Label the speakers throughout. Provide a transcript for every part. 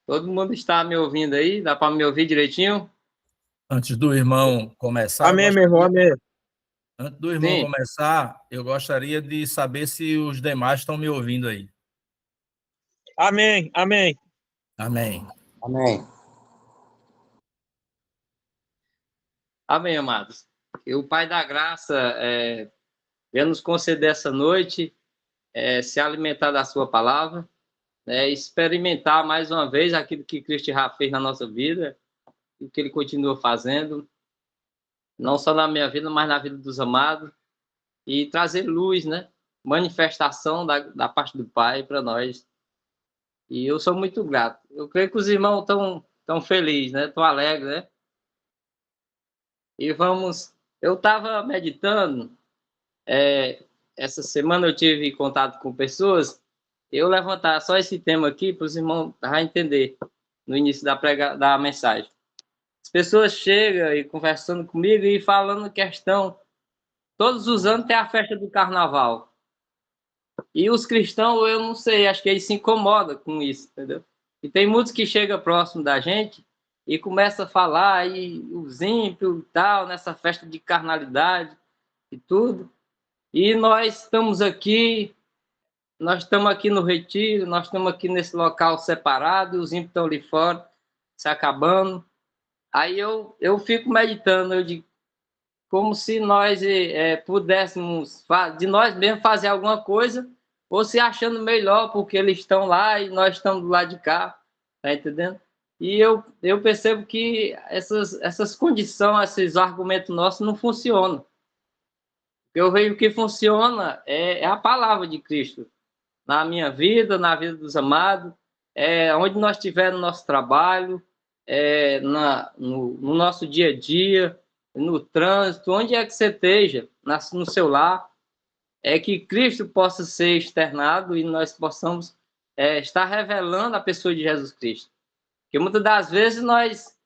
Speaker 1: Todo mundo está me ouvindo aí? Dá para me ouvir direitinho?
Speaker 2: Antes do irmão começar,
Speaker 3: Amém, meu irmão, amém.
Speaker 2: antes do irmão
Speaker 1: Sim.
Speaker 2: começar, eu gostaria de saber se os demais estão me ouvindo aí.
Speaker 3: Amém, amém.
Speaker 2: Amém.
Speaker 4: Amém.
Speaker 1: Amém, amados. Que o Pai da Graça venha nos conceder essa noite, se alimentar da sua palavra, experimentar mais uma vez aquilo que Cristo já fez na nossa vida, e que Ele continua fazendo, não só na minha vida, mas na vida dos amados, e trazer luz, né? Manifestação da parte do Pai para nós. E eu sou muito grato. Eu creio que os irmãos estão tão felizes, né? Estão alegres, né? E vamos... Eu estava meditando, essa semana eu tive contato com pessoas, eu levantar só esse tema aqui para os irmãos já entender no início da mensagem. As pessoas chegam e conversando comigo e falando questão, todos os anos tem a festa do carnaval. E os cristãos, eu não sei, acho que eles se incomodam com isso, entendeu? E tem muitos que chegam próximo da gente e começam a falar, e os ímpios e tal, nessa festa de carnalidade e tudo. E nós estamos aqui no retiro, nós estamos aqui nesse local separado, os ímpios estão ali fora, se acabando. Aí eu fico meditando, eu digo, como se nós pudéssemos, de nós mesmos, fazer alguma coisa, ou se achando melhor, porque eles estão lá e nós estamos do lado de cá, tá entendendo? E eu percebo que essas condições, esses argumentos nossos não funcionam. Eu vejo que funciona é a palavra de Cristo, na minha vida, na vida dos amados, onde nós estivermos no nosso trabalho, no nosso dia a dia, no trânsito, onde é que você esteja, no seu lar, que Cristo possa ser externado e nós possamos estar revelando a pessoa de Jesus Cristo. Porque muitas das vezes nós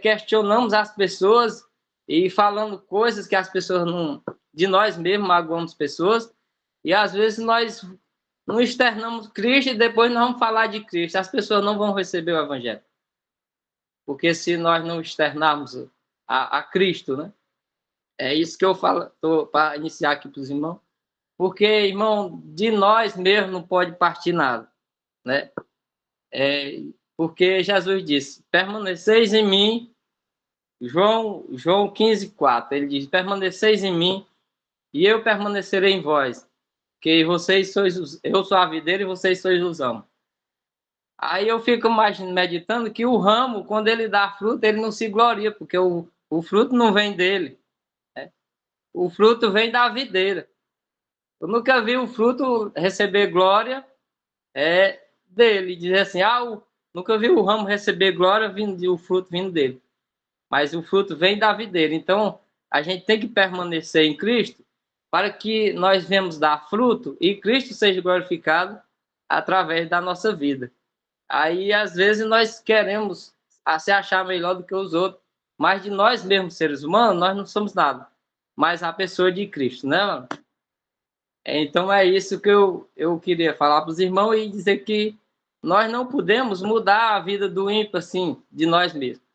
Speaker 1: questionamos as pessoas e falando coisas que as pessoas não... De nós mesmos magoamos pessoas, e às vezes nós não externamos Cristo e depois nós vamos falar de Cristo. As pessoas não vão receber o Evangelho. Porque se nós não externarmos a Cristo, né? É isso que eu falo, para iniciar aqui para os irmãos. Porque, irmão, de nós mesmos não pode partir nada, né? Porque Jesus disse, permaneceis em mim, João 15:4, ele diz, permaneceis em mim e eu permanecerei em vós, que vocês sois, eu sou a videira e vocês sois os ramos. Aí eu fico meditando que o ramo, quando ele dá fruto, ele não se gloria, porque o fruto não vem dele, né? O fruto vem da videira. Eu nunca vi o fruto receber glória dele, dizer assim, nunca vi o ramo receber glória vindo, o fruto vindo dele. Mas o fruto vem da videira. Então, a gente tem que permanecer em Cristo para que nós venhamos dar fruto e Cristo seja glorificado através da nossa vida. Aí, às vezes, nós queremos se achar melhor do que os outros, mas de nós mesmos, seres humanos, nós não somos nada. Mas a pessoa de Cristo, né, mano? Então, é isso que eu queria falar para os irmãos e dizer que nós não podemos mudar a vida do ímpio, assim, de nós mesmos.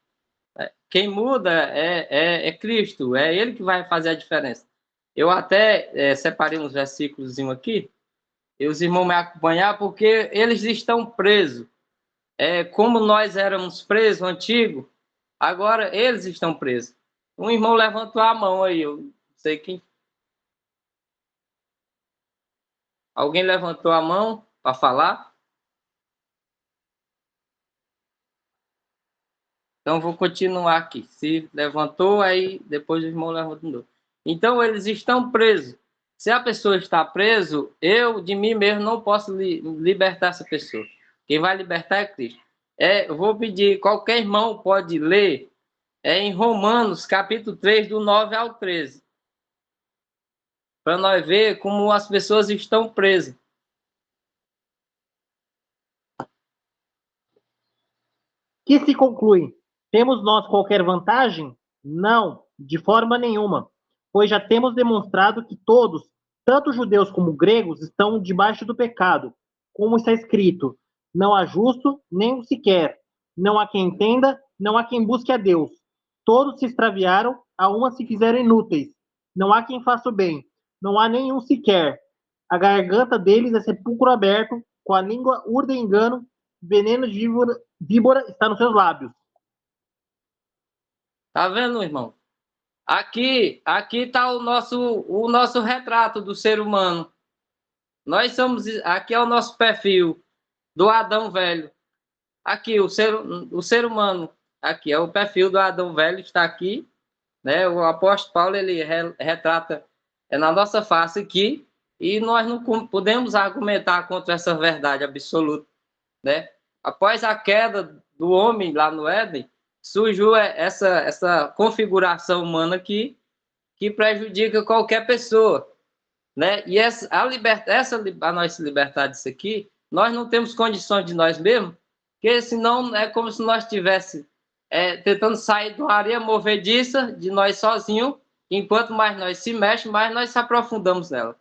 Speaker 1: Quem muda é Cristo, é Ele que vai fazer a diferença. Eu até separei uns versículos aqui, e os irmãos me acompanhar, porque eles estão presos. Como nós éramos presos, antigo, agora eles estão presos. Um irmão levantou a mão aí, eu não sei quem. Alguém levantou a mão para falar? Então, vou continuar aqui. Se levantou, aí depois o irmão levantou de novo. Então, eles estão presos. Se a pessoa está preso, eu, de mim mesmo, não posso libertar essa pessoa. Quem vai libertar é Cristo. Eu vou pedir, qualquer irmão pode ler, em Romanos, capítulo 3, do 9 ao 13. Para nós ver como as pessoas estão presas.
Speaker 5: Que se conclui? Temos nós qualquer vantagem? Não, de forma nenhuma, pois já temos demonstrado que todos, tanto judeus como gregos, estão debaixo do pecado, como está escrito: Não há justo, nem um sequer. Não há quem entenda, não há quem busque a Deus. Todos se extraviaram, a uma se fizeram inúteis. Não há quem faça o bem, não há nenhum sequer. A garganta deles é sepulcro aberto, com a língua urdem engano, veneno de víbora está nos seus lábios.
Speaker 1: Tá vendo, irmão? Aqui está o nosso retrato do ser humano. Nós somos, aqui é o nosso perfil do Adão velho. Aqui o ser humano, aqui é o perfil do Adão velho, está aqui, né? O apóstolo Paulo ele retrata na nossa face aqui, e nós não podemos argumentar contra essa verdade absoluta, né? Após a queda do homem lá no Éden, surgiu essa configuração humana aqui que prejudica qualquer pessoa, né? E a nós se libertar disso aqui, nós não temos condições de nós mesmos, porque senão é como se nós estivéssemos tentando sair de uma areia movediça de nós sozinhos. Enquanto mais nós se mexemos, mais nós se aprofundamos nela.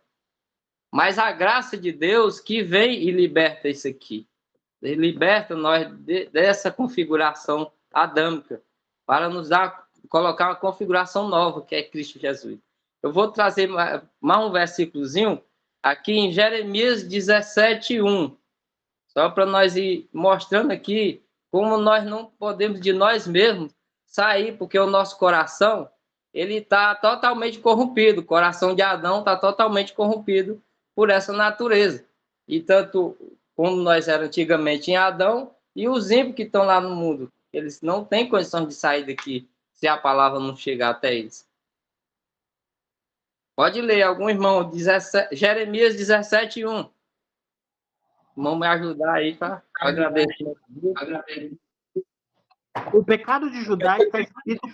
Speaker 1: Mas a graça de Deus que vem e liberta isso aqui, liberta nós dessa configuração adâmica, para nos colocar uma configuração nova, que é Cristo Jesus. Eu vou trazer mais um versículozinho aqui em Jeremias 17:1, só para nós ir mostrando aqui como nós não podemos de nós mesmos sair, porque o nosso coração ele está totalmente corrompido, o coração de Adão está totalmente corrompido por essa natureza. E tanto como nós éramos antigamente em Adão, e os ímpios que estão lá no mundo, eles não têm condição de sair daqui se a palavra não chegar até eles. Pode ler, algum irmão, Jeremias 17:1. Vamos me ajudar aí, tá? Agradeço.
Speaker 5: O pecado de Judá está escrito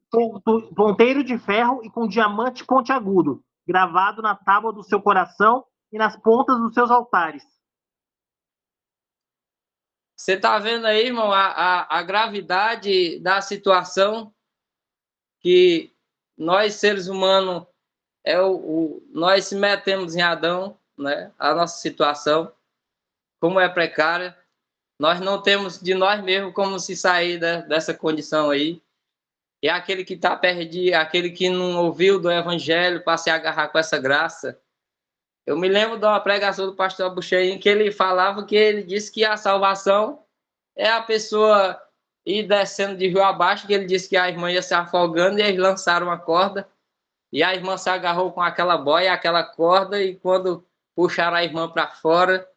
Speaker 5: com ponteiro de ferro e com diamante pontiagudo, gravado na tábua do seu coração e nas pontas dos seus altares.
Speaker 1: Você está vendo aí, irmão, a gravidade da situação que nós, seres humanos, nós se metemos em Adão, né? A nossa situação, como é precária. Nós não temos de nós mesmos como se sair dessa condição aí. E aquele que está perdido, aquele que não ouviu do evangelho para se agarrar com essa graça. Eu me lembro de uma pregação do pastor Bucheim, que ele falava que ele disse que a salvação é a pessoa ir descendo de rio abaixo, que ele disse que a irmã ia se afogando e eles lançaram uma corda e a irmã se agarrou com aquela boia, aquela corda, e quando puxaram a irmã para fora,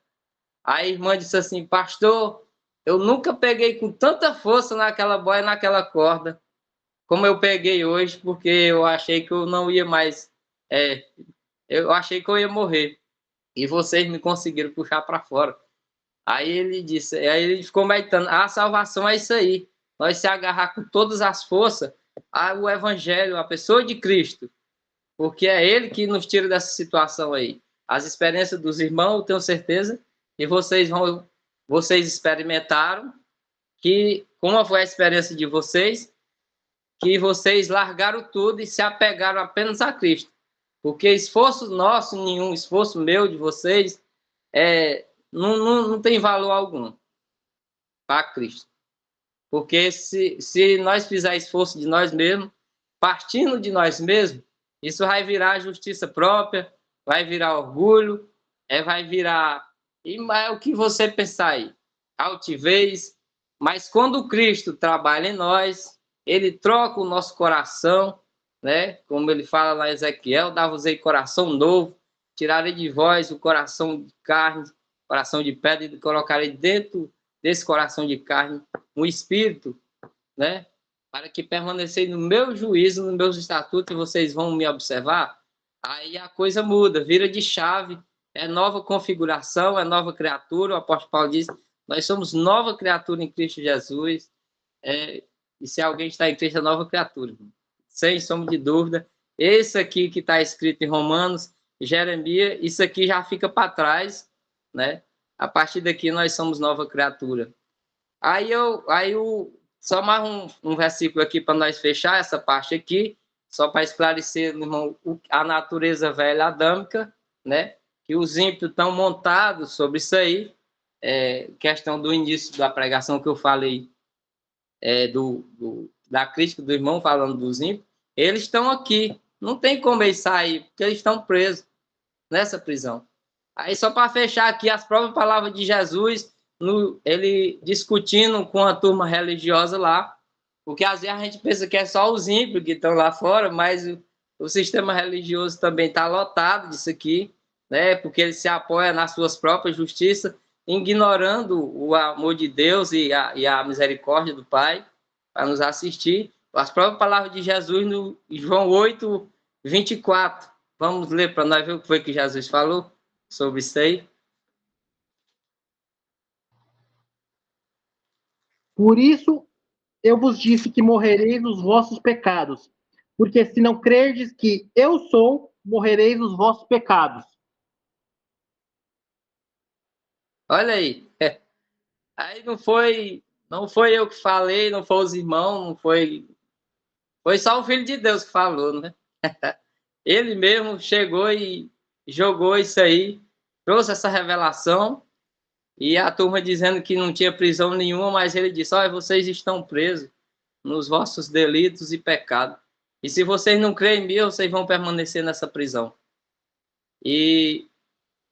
Speaker 1: a irmã disse assim: pastor, eu nunca peguei com tanta força naquela boia, naquela corda, como eu peguei hoje, porque eu achei que eu não ia mais, eu achei que eu ia morrer, e vocês me conseguiram puxar para fora. Aí ele ficou meditando: a salvação é isso aí, nós se agarrar com todas as forças ao evangelho, a pessoa de Cristo, porque é ele que nos tira dessa situação aí. As experiências dos irmãos, eu tenho certeza, e vocês experimentaram, que como foi a experiência de vocês, que vocês largaram tudo e se apegaram apenas a Cristo. Porque esforço nosso, nenhum esforço meu, de vocês, não tem valor algum para Cristo. Porque se nós fizermos esforço de nós mesmos, partindo de nós mesmos, isso vai virar justiça própria, vai virar orgulho, vai virar... E é o que você pensar aí, altivez. Mas quando Cristo trabalha em nós, ele troca o nosso coração, né? Como ele fala lá em Ezequiel: dá-vos-ei coração novo, tirarei de vós o coração de carne, coração de pedra, e colocarei dentro desse coração de carne um espírito, né? Para que permanecei no meu juízo, nos meus estatutos, e vocês vão me observar. Aí a coisa muda, vira de chave, é nova configuração, é nova criatura. O apóstolo Paulo diz: nós somos nova criatura em Cristo Jesus. E se alguém está em Cristo, é nova criatura, sem sombra de dúvida. Esse aqui que está escrito em Romanos, Jeremias, isso aqui já fica para trás, né? A partir daqui nós somos nova criatura. Só mais um versículo aqui para nós fechar essa parte aqui, só para esclarecer, irmão, a natureza velha adâmica, né? Que os ímpios estão montados sobre isso aí, questão do início da pregação que eu falei, da crítica do irmão falando dos ímpios, eles estão aqui. Não tem como eles sair, porque eles estão presos nessa prisão. Aí, só para fechar aqui, as próprias palavras de Jesus, ele discutindo com a turma religiosa lá, porque às vezes a gente pensa que é só os ímpios que estão lá fora, mas o sistema religioso também está lotado disso aqui, né? Porque ele se apoia nas suas próprias justiças, ignorando o amor de Deus e a misericórdia do Pai para nos assistir. As próprias palavras de Jesus no João 8, 24. Vamos ler para nós ver o que foi que Jesus falou sobre isso aí.
Speaker 5: Por isso eu vos disse que morrereis nos vossos pecados, porque se não crerdes que eu sou, morrereis nos vossos pecados.
Speaker 1: Olha aí. Aí não foi eu que falei, não foi os irmãos, não foi só o Filho de Deus que falou, né? Ele mesmo chegou e jogou isso aí, trouxe essa revelação, e a turma dizendo que não tinha prisão nenhuma, mas ele disse: olha, vocês estão presos nos vossos delitos e pecados. E se vocês não creem em mim, vocês vão permanecer nessa prisão. E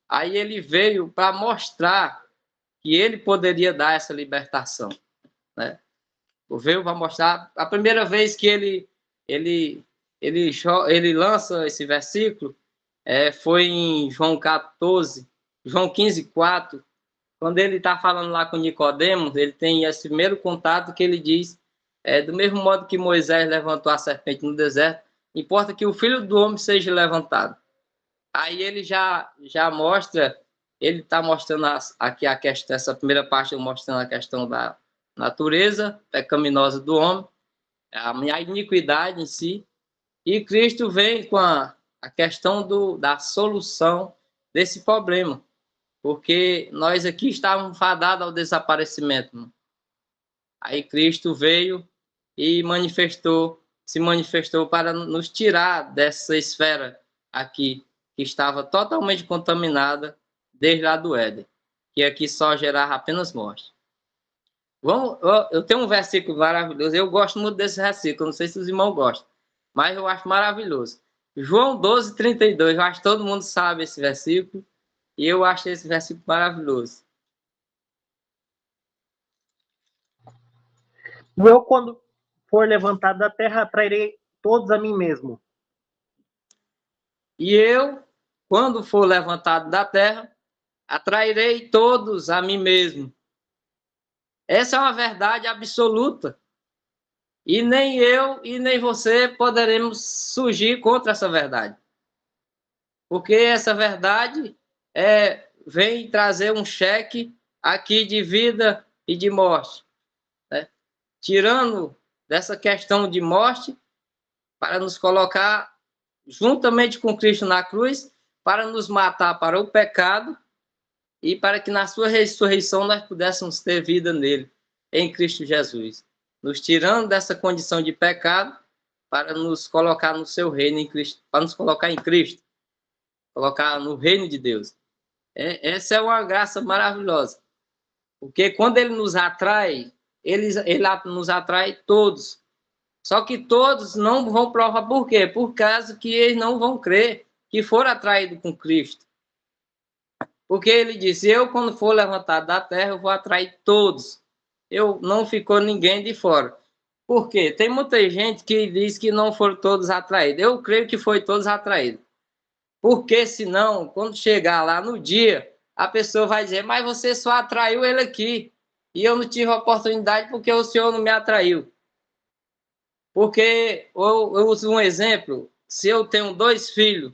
Speaker 1: aí ele veio para mostrar que ele poderia dar essa libertação, né? Veio para mostrar. A primeira vez que ele lança esse versículo foi em João 15, 4, quando ele está falando lá com Nicodemos. Ele tem esse primeiro contato que ele diz, do mesmo modo que Moisés levantou a serpente no deserto, importa que o Filho do Homem seja levantado. Aí ele já mostra, ele está mostrando aqui a questão, essa primeira parte mostrando a questão da natureza pecaminosa do homem, a iniquidade em si, e Cristo vem com a questão da solução desse problema, porque nós aqui estávamos fadados ao desaparecimento. Aí Cristo veio e se manifestou para nos tirar dessa esfera aqui, que estava totalmente contaminada desde lá do Éden, que aqui só gerava apenas morte. Eu tenho um versículo maravilhoso, eu gosto muito desse versículo, não sei se os irmãos gostam, mas eu acho maravilhoso. João 12, 32, eu acho que todo mundo sabe esse versículo, e eu acho esse versículo maravilhoso.
Speaker 5: Eu, quando for levantado da terra, atrairei todos a mim mesmo.
Speaker 1: E eu, quando for levantado da terra, atrairei todos a mim mesmo. Essa é uma verdade absoluta. E nem eu e nem você poderemos surgir contra essa verdade. Porque essa verdade vem trazer um cheque aqui de vida e de morte, né? Tirando dessa questão de morte para nos colocar juntamente com Cristo na cruz, para nos matar para o pecado e para que na sua ressurreição nós pudéssemos ter vida nele, em Cristo Jesus, nos tirando dessa condição de pecado para nos colocar no seu reino em Cristo, para nos colocar em Cristo, colocar no reino de Deus. Essa é uma graça maravilhosa, porque quando ele nos atrai, ele nos atrai todos. Só que todos não vão provar. Por quê? Por causa que eles não vão crer que foram atraídos com Cristo. Porque ele disse: eu, quando for levantado da terra, eu vou atrair todos. Não ficou ninguém de fora. Por quê? Tem muita gente que diz que não foram todos atraídos. Eu creio que foi todos atraídos. Porque senão, quando chegar lá no dia, a pessoa vai dizer: mas você só atraiu ele aqui. E eu não tive oportunidade porque o Senhor não me atraiu. Porque eu uso um exemplo: se eu tenho 2 filhos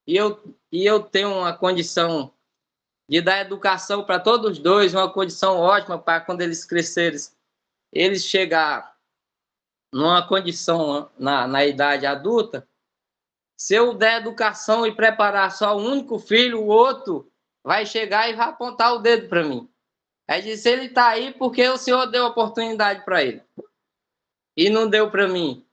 Speaker 1: e eu tenho uma condição de dar educação para todos os 2, uma condição ótima para quando eles crescerem, eles chegar numa condição na idade adulta, se eu der educação e preparar só um único filho, o outro vai chegar e vai apontar o dedo para mim. Aí diz: ele está aí porque o Senhor deu oportunidade para ele e não deu para mim.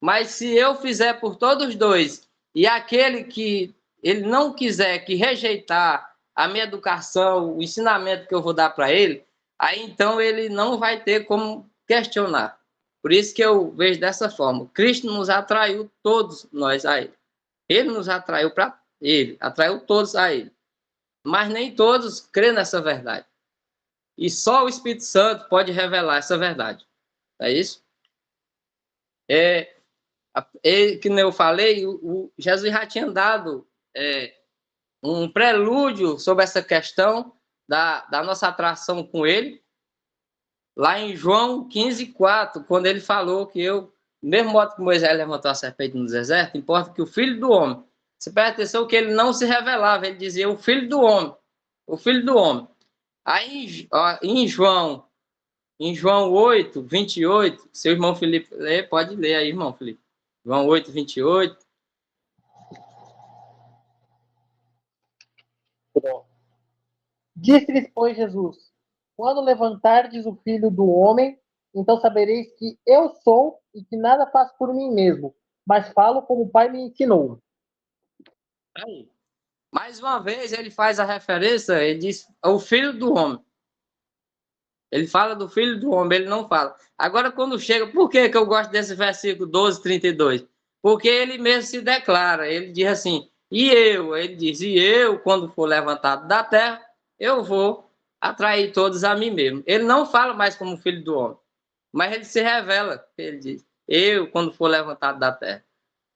Speaker 1: Mas se eu fizer por todos os 2 e aquele que ele não quiser, que rejeitar a minha educação, o ensinamento que eu vou dar para ele, aí então ele não vai ter como questionar. Por isso que eu vejo dessa forma. Cristo nos atraiu todos nós a ele. Ele nos atraiu para ele, atraiu todos a ele. Mas nem todos crêem nessa verdade. E só o Espírito Santo pode revelar essa verdade. É isso? Que nem eu falei, o Jesus já tinha dado um prelúdio sobre essa questão da nossa atração com ele, lá em João 15:4, quando ele falou que do mesmo modo que Moisés levantou a serpente no deserto, importa que o Filho do Homem, você presta atenção que ele não se revelava, ele dizia o Filho do Homem, o Filho do Homem. Aí em João 8:28, seu irmão Felipe lê, pode ler aí, irmão Felipe. João 8:28.
Speaker 5: Disse-lhes, pois, Jesus: quando levantardes o Filho do Homem, então sabereis que eu sou e que nada faço por mim mesmo, mas falo como o Pai me ensinou.
Speaker 1: Aí. Mais uma vez ele faz a referência, ele diz o Filho do Homem. Ele fala do Filho do Homem, ele não fala. Agora, quando chega, por que eu gosto desse versículo 12:32? Porque ele mesmo se declara, ele diz assim, ele diz, e eu, quando for levantado da terra, eu vou atrair todos a mim mesmo. Ele não fala mais como Filho do Homem, mas ele se revela, ele diz, eu, quando for levantado da terra,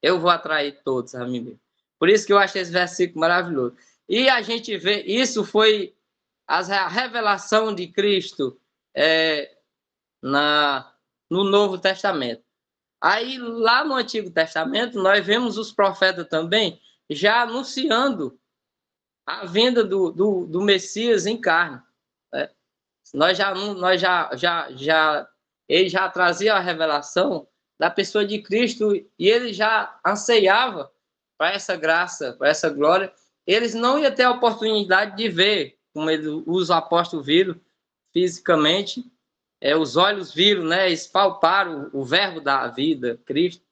Speaker 1: eu vou atrair todos a mim mesmo. Por isso que eu achei esse versículo maravilhoso. E a gente vê, isso foi a revelação de Cristo no Novo Testamento. Aí, lá no Antigo Testamento, nós vemos os profetas também já anunciando a vinda do Messias em carne. Né? Ele já trazia a revelação da pessoa de Cristo e ele já anseiava para essa graça, para essa glória. Eles não iam ter a oportunidade de ver, como os apóstolos viram fisicamente, os olhos viram, né, eles palparam o verbo da vida, Cristo.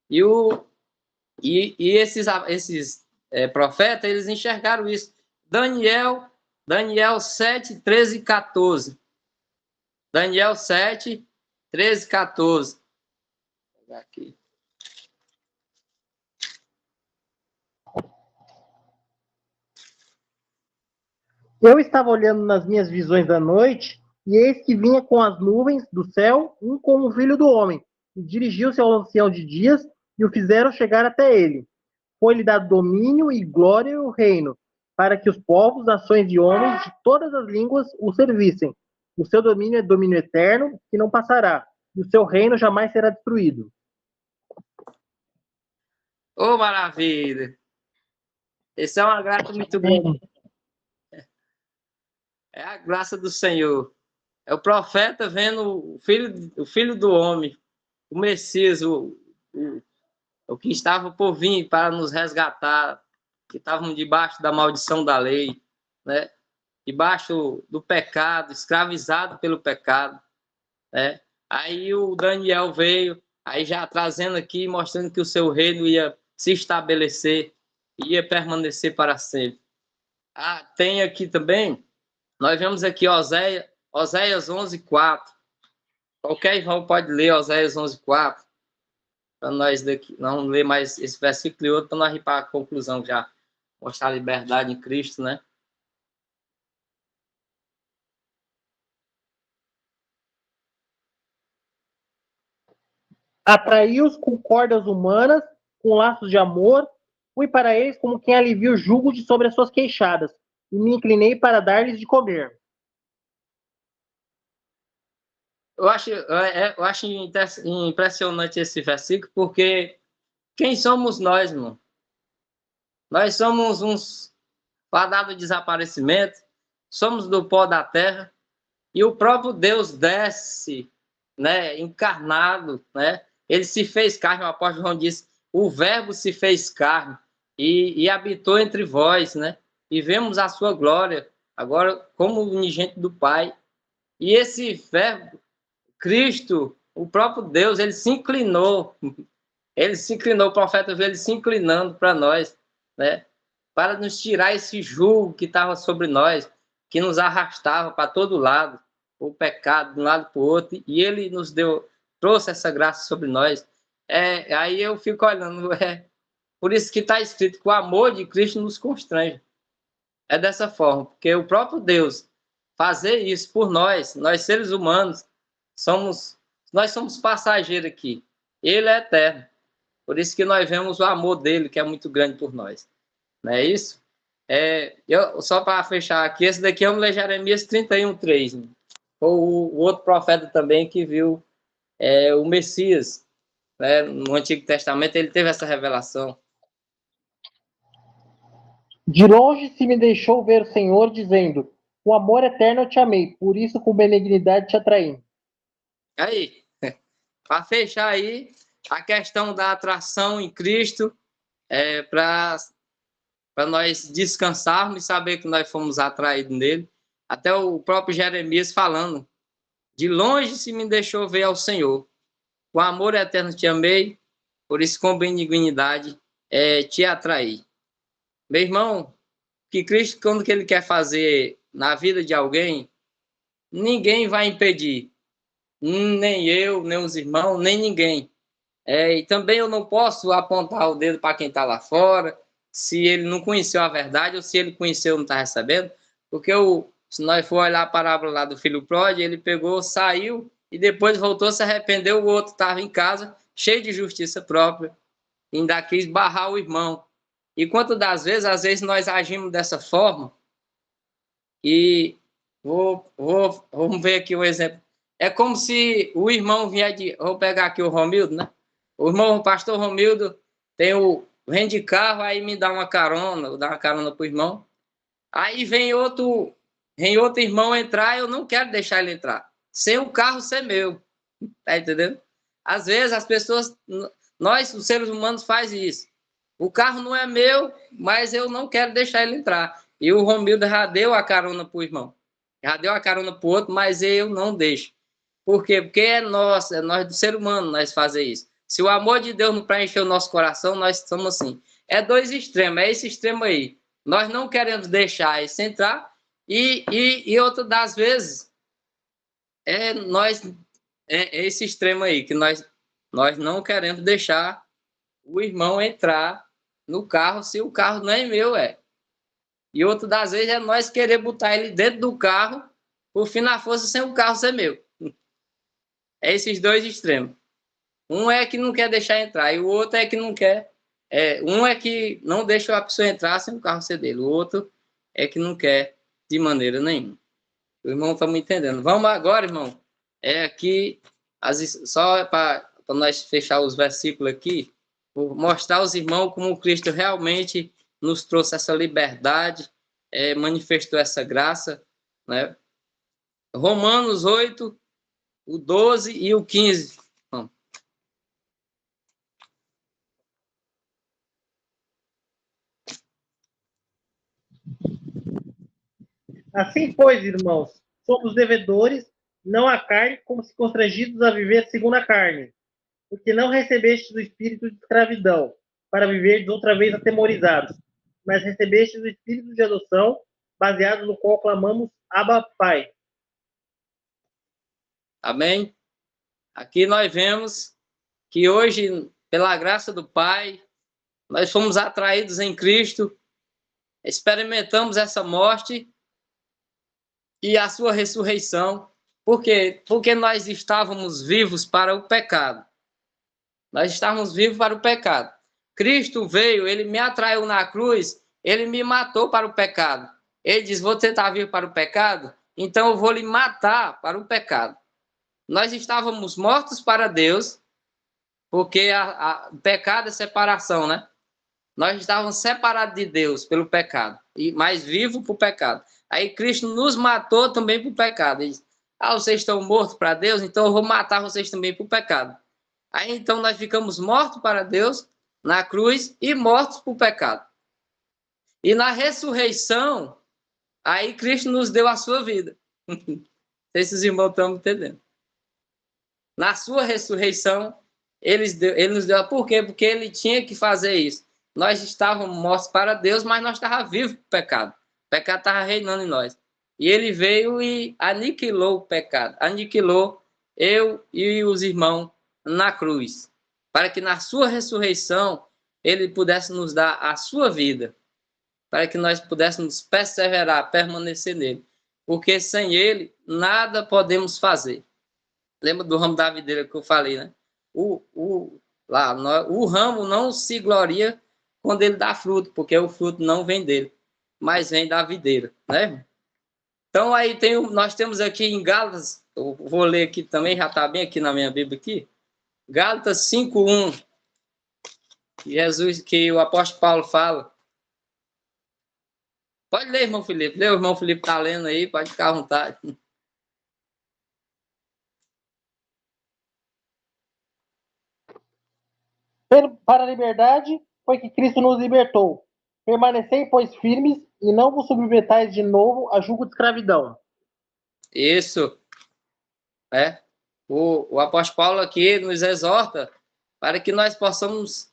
Speaker 1: E esses profetas, eles enxergaram isso. Daniel 7, 13 e 14. Daniel 7, 13 e 14. Vou pegar aqui.
Speaker 5: Eu estava olhando nas minhas visões da noite, e eis que vinha com as nuvens do céu, um como o Filho do Homem, e dirigiu-se ao ancião de dias, e o fizeram chegar até ele. Foi-lhe dado domínio e glória e o reino, para que os povos, nações e homens de todas as línguas o servissem. O seu domínio é domínio eterno, que não passará, e o seu reino jamais será destruído.
Speaker 1: Ô, maravilha! Essa é uma graça muito grande. É a graça do Senhor. É o profeta vendo o filho do homem, o Messias, o que estava por vir para nos resgatar, que estavam debaixo da maldição da lei, né? Debaixo do pecado, escravizado pelo pecado. Né? Aí o Daniel veio, aí já trazendo aqui, mostrando que o seu reino ia se estabelecer, ia permanecer para sempre. Tem aqui também, nós vemos aqui Oséias 11:4. Qualquer irmão pode ler Oséias 11:4. Para nós daqui, não ler mais esse versículo e outro, para nós ir para a conclusão já. Mostrar a liberdade em Cristo, né?
Speaker 5: Atraiu-os com cordas humanas, com laços de amor, fui para eles como quem alivia o jugo de sobre as suas queixadas, e me inclinei para dar-lhes de comer.
Speaker 1: Eu acho impressionante esse versículo, porque quem somos nós, irmão? Nós somos uns fadados de desaparecimento, somos do pó da terra, e o próprio Deus desce, né, encarnado, né? Ele se fez carne, o apóstolo João disse, o verbo se fez carne e habitou entre vós, né? E vemos a sua glória, agora como unigênito do Pai. E esse verbo, Cristo, o próprio Deus, ele se inclinou, o profeta viu ele se inclinando para nós, né? para nos tirar esse jugo que estava sobre nós, que nos arrastava para todo lado, o pecado de um lado para o outro, e ele nos deu, trouxe essa graça sobre nós. Aí eu fico olhando, por isso que está escrito que o amor de Cristo nos constrange. É dessa forma, porque o próprio Deus fazer isso por nós seres humanos, nós somos passageiros aqui. Ele é eterno. Por isso que nós vemos o amor dele, que é muito grande por nós. Não é isso? Só para fechar aqui, esse daqui é o Jeremias 31:3. Né? O outro profeta também que viu o Messias. Né? No Antigo Testamento ele teve essa revelação.
Speaker 5: De longe se me deixou ver o Senhor, dizendo: com amor eterno eu te amei, por isso com benignidade te atraí.
Speaker 1: Aí, para fechar aí, a questão da atração em Cristo, para nós descansarmos e saber que nós fomos atraídos nele. Até o próprio Jeremias falando: de longe se me deixou ver ao Senhor. Com amor eterno te amei, por isso com benignidade te atraí. Meu irmão, que Cristo, quando que ele quer fazer na vida de alguém, ninguém vai impedir. Nem eu, nem os irmãos, nem ninguém. E também eu não posso apontar o dedo para quem está lá fora, se ele não conheceu a verdade ou se ele conheceu e não está recebendo, porque se nós for olhar a parábola lá do filho pródigo, ele pegou, saiu e depois voltou, se arrependeu, o outro estava em casa, cheio de justiça própria, ainda quis barrar o irmão. E quantas das vezes, às vezes nós agimos dessa forma, e vamos ver aqui um exemplo. É como se o irmão vier vou pegar aqui o Romildo, né? O pastor Romildo vem de carro, aí me dá uma carona, eu dou uma carona pro irmão. Aí vem outro irmão entrar, eu não quero deixar ele entrar, sem o carro ser meu. Tá entendendo? Às vezes as pessoas, nós, os seres humanos, faz isso. O carro não é meu, mas eu não quero deixar ele entrar. E o Romildo já deu a carona pro irmão. Já deu a carona pro outro, mas eu não deixo. Por quê? Porque é nós do ser humano, nós fazer isso. Se o amor de Deus não preencher o nosso coração, nós somos assim. É dois extremos, é esse extremo aí. Nós não queremos deixar esse entrar e outra das vezes é esse extremo aí, que nós não queremos deixar o irmão entrar no carro se o carro não é meu, E outra das vezes é nós querer botar ele dentro do carro, por fim na força, sem o carro ser meu. É esses dois extremos. Um é que não quer deixar entrar, e o outro é que não quer. Um é que não deixa a pessoa entrar sem o carro ser dele. O outro é que não quer de maneira nenhuma. O irmão está me entendendo. Vamos agora, irmão. Aqui, só para nós fechar os versículos aqui, vou mostrar aos irmãos como Cristo realmente nos trouxe essa liberdade, manifestou essa graça, né? Romanos 8, o 12 e o 15. Vamos.
Speaker 5: Assim, pois, irmãos, somos devedores, não à carne, como se constrangidos a viver segundo a carne. Porque não recebestes o espírito de escravidão, para viverdes outra vez atemorizados, mas recebestes o espírito de adoção, baseado no qual clamamos Abba, Pai.
Speaker 1: Amém? Aqui nós vemos que hoje, pela graça do Pai, nós fomos atraídos em Cristo, experimentamos essa morte e a sua ressurreição. Por quê? Porque nós estávamos vivos para o pecado. Nós estávamos vivos para o pecado. Cristo veio, ele me atraiu na cruz, ele me matou para o pecado. Ele diz: você está vivo para o pecado? Então eu vou lhe matar para o pecado. Nós estávamos mortos para Deus, porque o pecado é separação, né? Nós estávamos separados de Deus pelo pecado, mas vivos para o pecado. Aí Cristo nos matou também para o pecado. Ele diz: vocês estão mortos para Deus, então eu vou matar vocês também para o pecado. Aí então nós ficamos mortos para Deus na cruz e mortos para o pecado. E na ressurreição, aí Cristo nos deu a sua vida. Esses irmãos estão entendendo. Na sua ressurreição, ele nos deu. Por quê? Porque ele tinha que fazer isso. nós estávamos mortos para Deus, mas nós estávamos vivos para o pecado. O pecado estava reinando em nós. E ele veio e aniquilou o pecado, aniquilou eu e os irmãos na cruz, para que na sua ressurreição ele pudesse nos dar a sua vida, para que nós pudéssemos perseverar, permanecer nele. Porque sem ele, nada podemos fazer. Lembra do ramo da videira que eu falei, né? O ramo não se gloria quando ele dá fruto, porque o fruto não vem dele, mas vem da videira, né? Então, aí nós temos aqui em Gálatas, eu vou ler aqui também, já está bem aqui na minha Bíblia aqui, Gálatas 5:1, que o apóstolo Paulo fala. Pode ler, irmão Felipe. Lê, o irmão Felipe está lendo aí, pode ficar à vontade.
Speaker 5: Para a liberdade foi que Cristo nos libertou. Permanecei, pois, firmes e não vos submetais de novo a julgo de escravidão.
Speaker 1: Isso. O apóstolo Paulo aqui nos exorta para que nós possamos...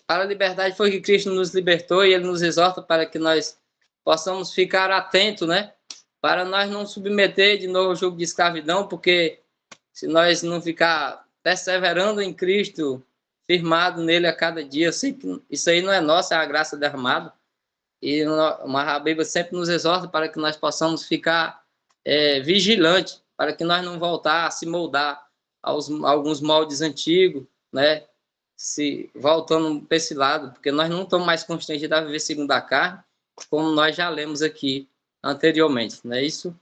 Speaker 1: para a liberdade foi que Cristo nos libertou e ele nos exorta para que nós possamos ficar atentos, né? Para nós não submeter de novo ao jugo de escravidão, porque se nós não ficar perseverando em Cristo, firmado nele a cada dia, eu sei que isso aí não é nosso, é a graça derramada. E a Bíblia sempre nos exorta para que nós possamos ficar vigilantes, para que nós não voltar a se moldar a alguns moldes antigos, né? Se voltando para esse lado, porque nós não estamos mais constrangidos a viver segundo a carne, como nós já lemos aqui anteriormente, não é isso?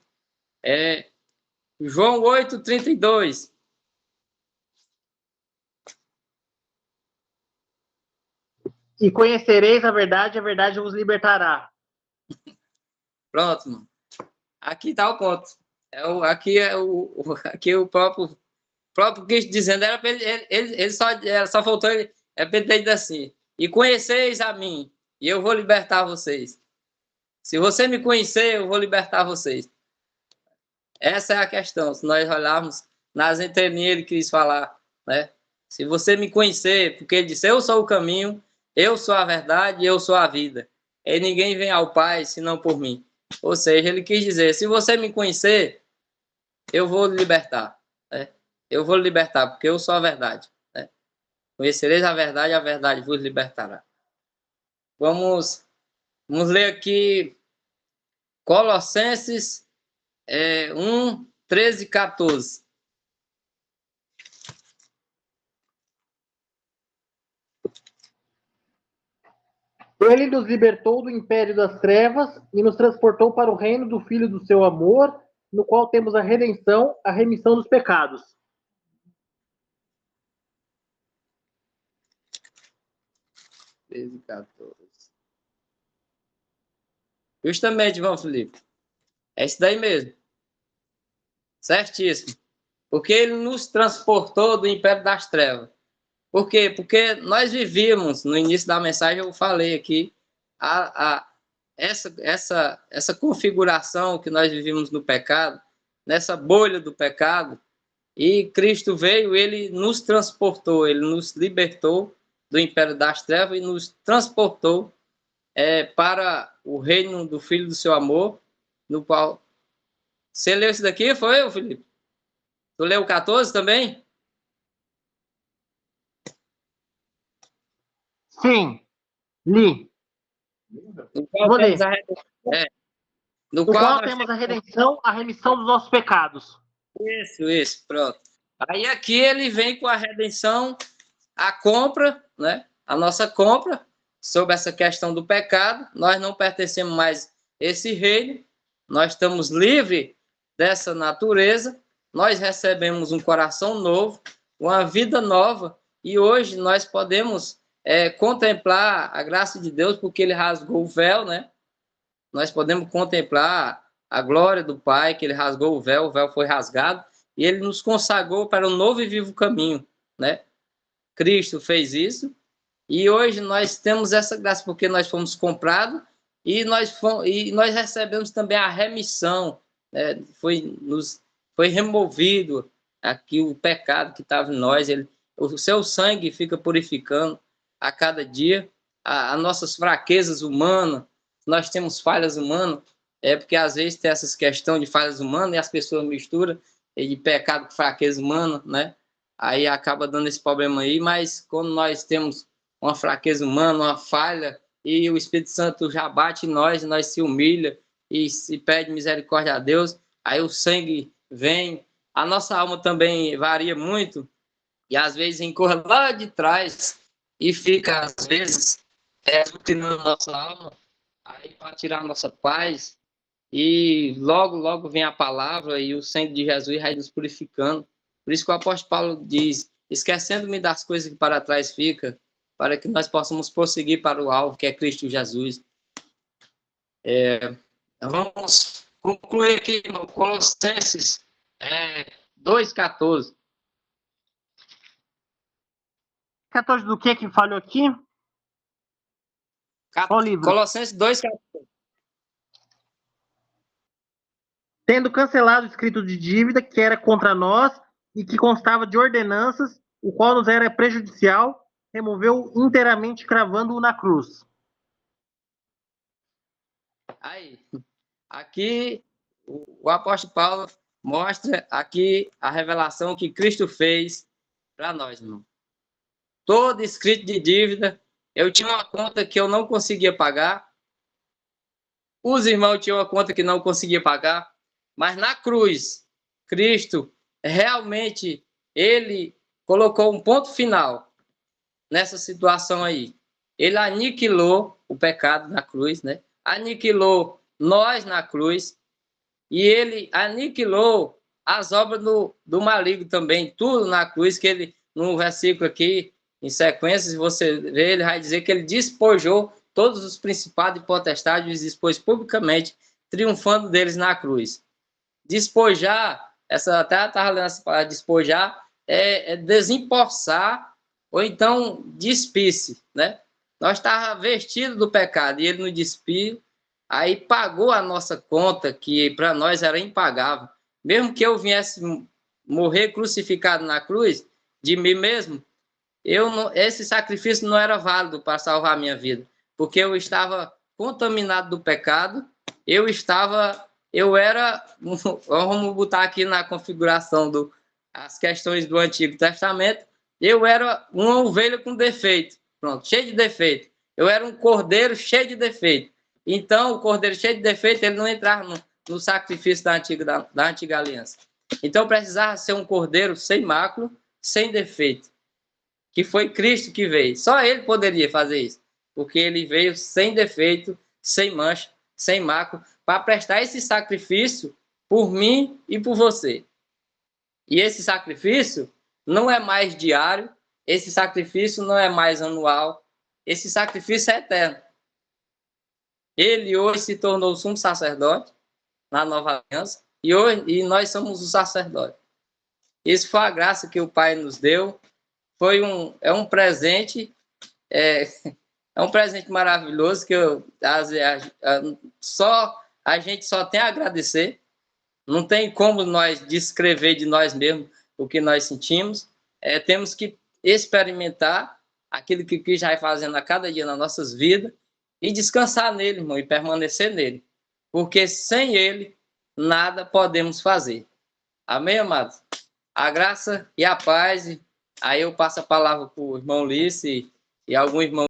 Speaker 1: João 8:32.
Speaker 5: E conhecereis a verdade vos libertará.
Speaker 1: Pronto, mano. Aqui está o ponto. Aqui o próprio Cristo dizendo, era para ele só faltou ele para ele ter dito assim: e conheceis a mim, e eu vou libertar vocês. Se você me conhecer, eu vou libertar vocês. Essa é a questão. Se nós olharmos nas entrelinhas, ele quis falar, né? Se você me conhecer, porque ele disse: eu sou o caminho, eu sou a verdade, eu sou a vida. E ninguém vem ao Pai senão por mim. Ou seja, ele quis dizer: se você me conhecer, eu vou lhe libertar. Né? Eu vou lhe libertar, porque eu sou a verdade. Né? Conhecereis a verdade vos libertará. Vamos ler aqui Colossenses 1:13-14.
Speaker 5: Ele nos libertou do império das trevas e nos transportou para o reino do Filho do seu amor, no qual temos a redenção, a remissão dos pecados.
Speaker 1: Justamente, João Felipe. É isso daí mesmo. Certíssimo. Porque ele nos transportou do império das trevas. Por quê? Porque nós vivíamos, no início da mensagem eu falei aqui, essa configuração que nós vivíamos no pecado, nessa bolha do pecado, e Cristo veio, ele nos transportou, ele nos libertou do império das trevas e nos transportou para o reino do Filho do seu amor, no qual... Você leu isso daqui, foi, Felipe? Tu leu o 14 também?
Speaker 5: Sim, li.
Speaker 1: No qual
Speaker 5: Vou
Speaker 1: temos
Speaker 5: ler.
Speaker 1: No
Speaker 5: qual
Speaker 1: qual
Speaker 5: temos a redenção, a remissão dos nossos pecados.
Speaker 1: Isso, pronto. Aí aqui ele vem com a redenção, a compra, né? A nossa compra sobre essa questão do pecado. Nós não pertencemos mais a esse reino, nós estamos livres dessa natureza, nós recebemos um coração novo, uma vida nova, e hoje nós podemos contemplar a graça de Deus, porque ele rasgou o véu, né? Nós podemos contemplar a glória do Pai, que ele rasgou o véu foi rasgado, e ele nos consagrou para um novo e vivo caminho, né? Cristo fez isso, e hoje nós temos essa graça, porque nós fomos comprados, e nós recebemos também a remissão, né? Foi removido aqui o pecado que estava em nós, o seu sangue fica purificando a cada dia, as nossas fraquezas humanas, nós temos falhas humanas, porque às vezes tem essas questões de falhas humanas e as pessoas misturam de pecado com fraqueza humana, né? Aí acaba dando esse problema aí, mas quando nós temos uma fraqueza humana, uma falha, e o Espírito Santo já bate em nós se humilha e se pede misericórdia a Deus, aí o sangue vem. A nossa alma também varia muito, e às vezes encorre lá de trás e fica, às vezes, rutinando nossa alma, aí para tirar a nossa paz, e logo vem a palavra e o sangue de Jesus vai nos purificando. Por isso que o apóstolo Paulo diz, esquecendo-me das coisas que para trás fica, para que nós possamos prosseguir para o alvo, que é Cristo Jesus. Vamos concluir aqui no Colossenses 2,14.
Speaker 5: 14 do que falhou aqui? Qual livro?
Speaker 1: Colossenses 2,14.
Speaker 5: Tendo cancelado o escrito de dívida que era contra nós e que constava de ordenanças, o qual nos era prejudicial, removeu inteiramente, cravando-o na cruz.
Speaker 1: Aí, aqui o apóstolo Paulo mostra aqui a revelação que Cristo fez para nós, irmão. Todo escrito de dívida, eu tinha uma conta que eu não conseguia pagar, os irmãos tinham uma conta que não conseguia pagar, mas na cruz, Cristo realmente, ele colocou um ponto final nessa situação aí. Ele aniquilou o pecado na cruz, né? Aniquilou nós na cruz, e ele aniquilou as obras do maligno também, tudo na cruz, que ele, no versículo aqui, em sequência, se você ver, ele vai dizer que ele despojou todos os principados e potestades, os expôs publicamente, triunfando deles na cruz. Despojar, até estava lendo essa palavra, despojar, é desempossar, ou então despisse, né? Nós estávamos vestidos do pecado, e ele nos despiu, aí pagou a nossa conta, que para nós era impagável. Mesmo que eu viesse morrer crucificado na cruz, de mim mesmo, esse sacrifício não era válido para salvar a minha vida, porque eu estava contaminado do pecado, eu era, vamos botar aqui na configuração as questões do Antigo Testamento, eu era uma ovelha com defeito, pronto, cheio de defeito. Eu era um cordeiro cheio de defeito. Então, o cordeiro cheio de defeito, ele não entrava no sacrifício da antiga aliança. Então, precisava ser um cordeiro sem mácula, sem defeito, que foi Cristo que veio. Só ele poderia fazer isso, porque ele veio sem defeito, sem mancha, sem mácula, para prestar esse sacrifício por mim e por você. E esse sacrifício não é mais diário, esse sacrifício não é mais anual, esse sacrifício é eterno. Ele hoje se tornou sumo sacerdote na nova aliança, e nós somos os sacerdotes. Isso foi a graça que o Pai nos deu, é um presente, é um presente maravilhoso que a gente só tem a agradecer. Não tem como nós descrever de nós mesmos o que nós sentimos. Temos que experimentar aquilo que Cristo vai fazendo a cada dia nas nossas vidas e descansar nele, irmão, e permanecer nele. Porque sem ele, nada podemos fazer. Amém, amados? A graça e a paz. Aí eu passo a palavra para o irmão Ulisses e algum irmão